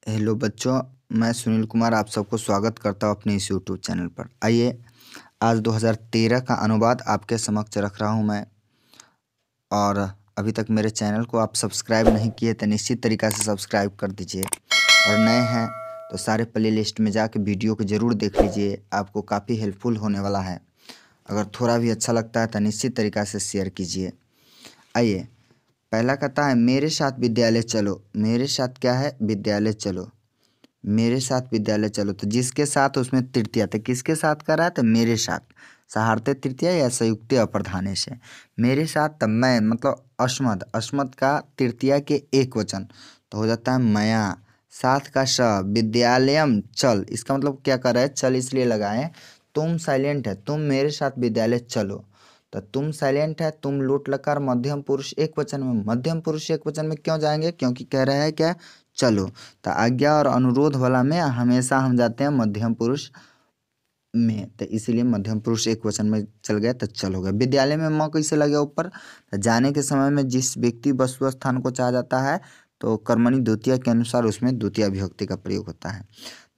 Hello बच्चों, मैं सुनील कुमार आप सबको स्वागत करता हूँ अपने इस यूट्यूब चैनल पर। आइए आज 2013 का अनुवाद आपके समक्ष रख रहा हूँ मैं। और अभी तक मेरे चैनल को आप सब्सक्राइब नहीं किए तो निश्चित तरीक़ा से सब्सक्राइब कर दीजिए, और नए हैं तो सारे प्ले लिस्ट में जाके वीडियो को ज़रूर देख लीजिए, आपको काफ़ी हेल्पफुल होने वाला है। अगर थोड़ा भी अच्छा लगता है तो निश्चित तरीक़ा से शेयर कीजिए। आइए, पहला कहता है मेरे साथ विद्यालय चलो। मेरे साथ क्या है? विद्यालय चलो। मेरे साथ विद्यालय चलो, तो जिसके साथ उसमें तृतीया, तो किसके साथ कर रहा है? तो मेरे साथ। सहारते तृतीया या संयुक्त अप्रधाने से मेरे साथ, तब मैं मतलब अस्मद। अस्मद का तृतीया के एक वचन तो हो जाता है मया। साथ का स विद्यालयम चल, इसका मतलब क्या कर रहा है? चल इसलिए लगाए। तुम साइलेंट है, तुम मेरे साथ विद्यालय चलो, तो तुम साइलेंट है। तुम लोट लकार मध्यम पुरुष एक वचन में। मध्यम पुरुष एक वचन में क्यों जाएंगे? क्योंकि कह रहा है क्या? चलो। तो आज्ञा और अनुरोध वाला में हमेशा हम जाते हैं मध्यम पुरुष में, तो इसीलिए मध्यम पुरुष एक वचन में चल गया तो चल हो गया। विद्यालय में म कैसे लगे ऊपर? तो जाने के समय में जिस व्यक्ति वस्तु स्थान को चाहा जाता है तो कर्मणि द्वितीय के अनुसार उसमें द्वितीय विभक्ति का प्रयोग होता है।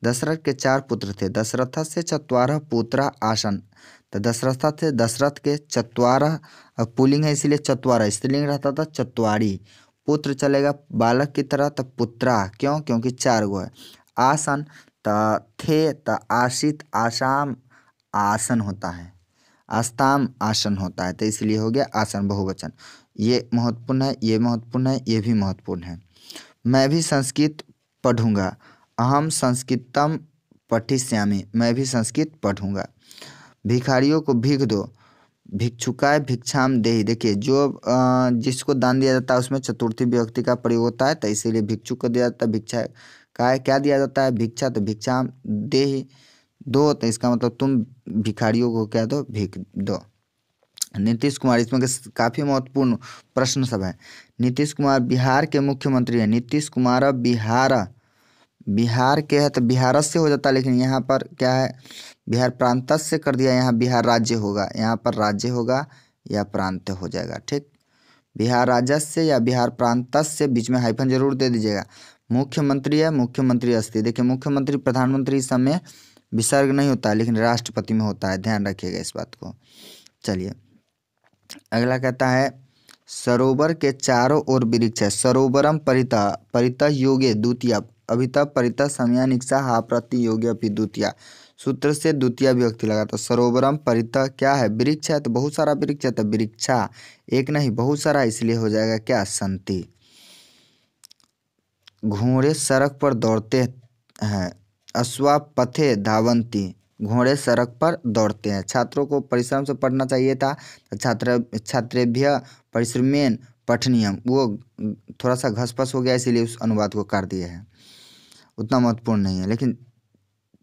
दशरथ के 4 पुत्र थे। दशरथ से 4 पुत्र आसन। तो दशरथ थे, दशरथ के 4 पुल्लिंग है इसीलिए 4, स्त्रीलिंग रहता था 4। पुत्र चलेगा बालक की तरह, तो पुत्रा। क्यों? क्योंकि 4 गो है। आसन त थे, त आशित आसाम आसन होता है, आस्ताम आसन होता है, तो इसलिए हो गया आसन बहुवचन। ये महत्वपूर्ण है, ये महत्वपूर्ण है, ये भी महत्वपूर्ण है। मैं भी संस्कृत पढ़ूंगा। अहम संस्कृतम पठिष्यामि। मैं भी संस्कृत पढ़ूंगा। भिखारियों को भीख दो। भिक्षुकाय भिक्षाम देहि। देखिए, जो जिसको दान दिया जाता है उसमें चतुर्थी विभक्ति का प्रयोग होता है, तो इसीलिए भिक्षुक को दिया जाता है भिक्षा। काय क्या दिया जाता है? भिक्षा। तो भिक्षाम देहि दो, तो इसका मतलब तुम भिखारियों को क्या दो? भीख दो। नीतीश कुमार, इसमें काफ़ी महत्वपूर्ण प्रश्न सब है। नीतीश कुमार बिहार के मुख्यमंत्री हैं। नीतीश कुमार अब बिहार के है तो बिहार से हो जाता है, लेकिन यहाँ पर क्या है? बिहार प्रांत से कर दिया, यहाँ बिहार राज्य होगा, यहाँ पर राज्य होगा या प्रांत हो जाएगा। ठीक, बिहार राज्य या बिहार प्रांत से बीच में हाइफन जरूर दे दीजिएगा। मुख्यमंत्री है, मुख्यमंत्री अस्थि। देखिए, मुख्यमंत्री प्रधानमंत्री इस समय विसर्ग नहीं होता है, लेकिन राष्ट्रपति में होता है, ध्यान रखिएगा इस बात को। चलिए, अगला कहता है सरोवर के चारों ओर वृक्ष है। सरोवरम परितः, परितः योगे द्वितीया। अभी तक परितः समयानिक्षा हा प्रति योगे अपि द्वितीया सूत्र से द्वितीय विभक्ति लगा, तो सरोवरम परितः क्या है? वृक्ष है, तो बहुत सारा वृक्ष है, तो वृक्षा एक नहीं बहुत सारा, इसलिए हो जाएगा क्या? संति। घोड़े सड़क पर दौड़ते हैं। अश्वा पथे धावंती। घोड़े सड़क पर दौड़ते हैं। छात्रों को परिश्रम से पढ़ना चाहिए था, छात्रेभ्य परिश्रमेन पठनीयम। वो थोड़ा सा घसपस हो गया, इसीलिए उस अनुवाद को काट दिया है, उतना महत्वपूर्ण नहीं है। लेकिन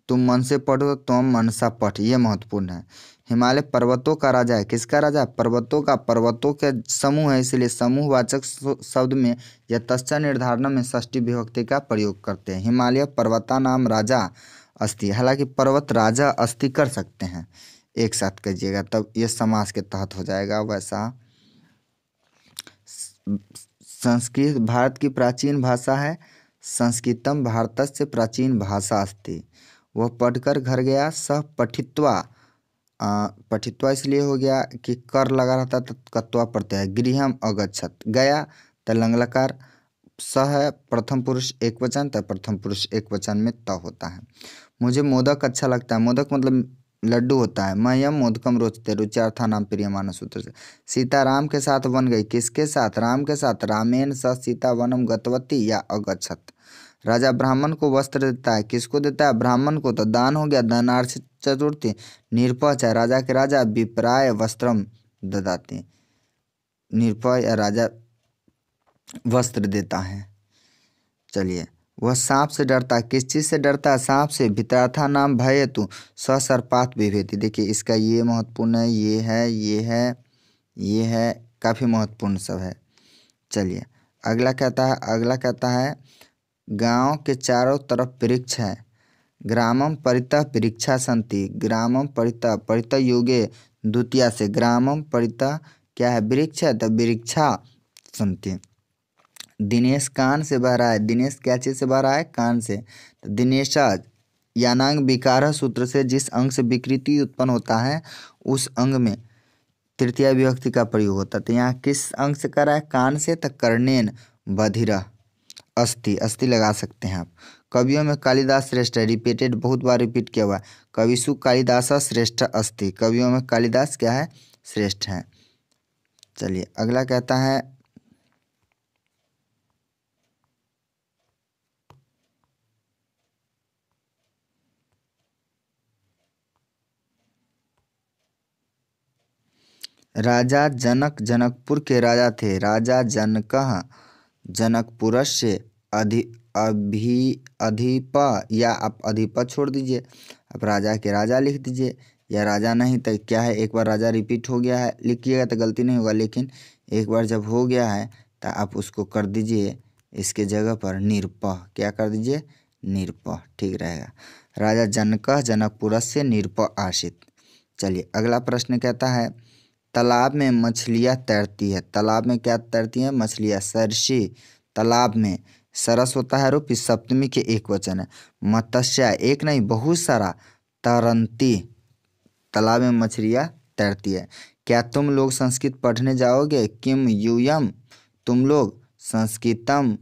तुम मन से पढ़ो, तुम मनसा पठ, ये महत्वपूर्ण है। हिमालय पर्वतों का राजा है। किसका राजा? पर्वतों का। पर्वतों के समूह है, इसलिए समूहवाचक शब्द में या तस्य निर्धारण में षष्ठी विभक्ति का प्रयोग करते हैं। हिमालय पर्वता नाम राजा अस्ति। हालांकि पर्वत राजा अस्ति कर सकते हैं, एक साथ कहिएगा तब ये समास के तहत हो जाएगा। वैसा संस्कृत भारत की प्राचीन भाषा है। संस्कृतम भारतस्य प्राचीन भाषा अस्ति। वह पढ़कर घर गया। सह पठित्वा, पठित्वा इसलिए हो गया कि कर लगा रहता तो कत्वा पढ़ते हैं। गृहम अगच्छत, गया तो लंगलकार। सह है प्रथम पुरुष एक वचन, तो प्रथम पुरुष एक वचन में त होता है। मुझे मोदक अच्छा लगता है। मोदक मतलब लड्डू होता है। मह्यम मोदकम रोचते रुच्यार्था नाम प्रियमाण सूत्र से। सीता राम के साथ वन गई। किसके साथ? राम के साथ। रामेन स सीता वनम गतवती या अगच्छत। राजा ब्राह्मण को वस्त्र देता है। किसको देता है? ब्राह्मण को, तो दान हो गया। दानार्थ चतुर्थी। निरपच है, राजा के राजा। विप्राय वस्त्रम ददाति। निरपय या राजा वस्त्र देता है। चलिए, वह सांप से डरता है। किस चीज़ से डरता है? सांप से। भित्राथा नाम भय हेतु ससर्पात विभेति। देखिए, इसका ये महत्वपूर्ण है, ये है, ये है, ये है, काफ़ी महत्वपूर्ण सब है। चलिए, अगला कहता है गांव के चारों तरफ वृक्ष है। ग्रामम परितः वृक्षा संति। ग्रामम परितः, परितः योगे द्वितीया से। ग्रामम परितः क्या है? वृक्ष है, तो वृक्षा संति। दिनेश कान से बह रहा है। दिनेश क्या चीज़ से बह रहा है? कान से। तो दिनेशा यानांग विकारः सूत्र से जिस अंग से विकृति उत्पन्न होता है उस अंग में तृतीया विभक्ति का प्रयोग होता है। तो यहाँ किस अंग से कर रहा है? कान से। तो कर्णेन बधिरः अस्थि, अस्थि लगा सकते हैं आप। कवियों में कालिदास श्रेष्ठ है, रिपीटेड, बहुत बार रिपीट किया हुआ है। कविसु कालिदास श्रेष्ठ अस्थि, कवियों में कालिदास क्या है? श्रेष्ठ है। चलिए अगला कहता है राजा जनक जनकपुर के राजा थे। राजा जनकः जनकपुरस्य अधिप, या आप अधिप छोड़ दीजिए, आप राजा के राजा लिख दीजिए, या राजा नहीं तो क्या है, एक बार राजा रिपीट हो गया है लिखिएगा तो गलती नहीं होगा, लेकिन एक बार जब हो गया है तो आप उसको कर दीजिए इसके जगह पर निरपः। क्या कर दीजिए? निरपः, ठीक रहेगा। राजा जनकः जनकपुरस्य निरपः आसीत्। चलिए अगला प्रश्न कहता है तालाब में मछलियाँ तैरती है। तालाब में क्या तैरती हैं? मछलियाँ। सरसी, तालाब में। सरस होता है रूप, इस सप्तमी के एक वचन है। मत्स्य, एक नहीं बहुत सारा। तरंती, तालाब में मछलियाँ तैरती है। क्या तुम लोग संस्कृत पढ़ने जाओगे? किम यूयम, तुम लोग संस्कृतम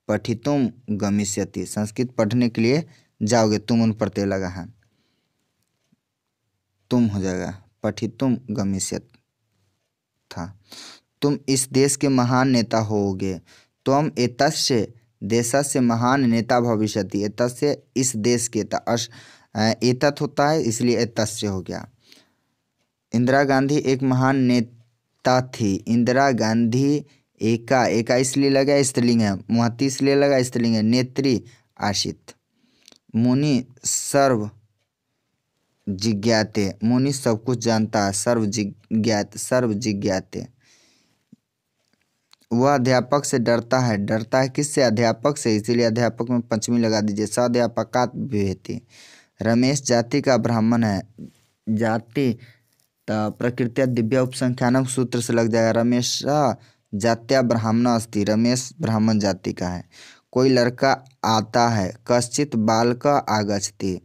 पठितुम गमिष्यति, संस्कृत पढ़ने के लिए जाओगे। तुम उन प्रत्यय लगा है, तुम हो जाएगा, पठितुम गमिष्यति था। तुम इस देश के महान नेता होगे। त्वम एतस्य देशस्य महान नेता भविष्यति, एतस्य इस देश के, एतत् होता है इसलिए एतस्य हो गया। इंदिरा गांधी एक महान नेता थी। इंदिरा गांधी एका, एका इसलिए लगा स्त्रीलिंग है। महती इसलिए लगा स्त्रीलिंग है। नेत्री आशित। मुनि सर्व जिज्ञाते, मुनि सब कुछ जानता है। सर्व जिज्ञाते। वह अध्यापक से डरता है। डरता है किससे? अध्यापक से, इसीलिए अध्यापक में पंचमी लगा दीजिए। सध्यापकात् बिभेति। रमेश जाति का ब्राह्मण है। जाति प्रकृत्या दिव्या उपसंख्यानम सूत्र से लग जाएगा। रमेश जात्या ब्राह्मण अस्ति, रमेश ब्राह्मण जाति का है। कोई लड़का आता है। कश्चित बालक आगच्छति।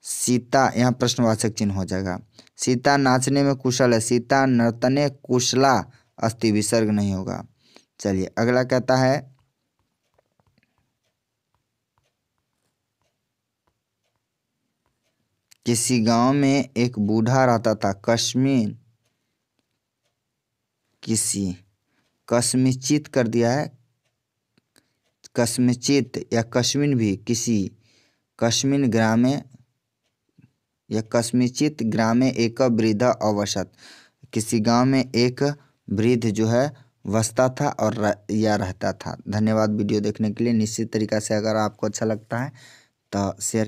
सीता, यहाँ प्रश्नवाचक चिन्ह हो जाएगा। सीता नाचने में कुशल है। सीता नर्तने कुशला अस्ति, विसर्ग नहीं होगा। चलिए अगला कहता है किसी गांव में एक बूढ़ा रहता था। कश्मीर, किसी, कस्मिचित कर दिया है, कस्मिचित या कश्मीर भी, किसी, कश्मीर ग्रामे या कस्मिचित ग्रामे एक वृद्ध अवसत, किसी गांव में एक वृद्ध जो है बसता था और या रहता था। धन्यवाद वीडियो देखने के लिए। निश्चित तरीक़ा से अगर आपको अच्छा लगता है तो शेयर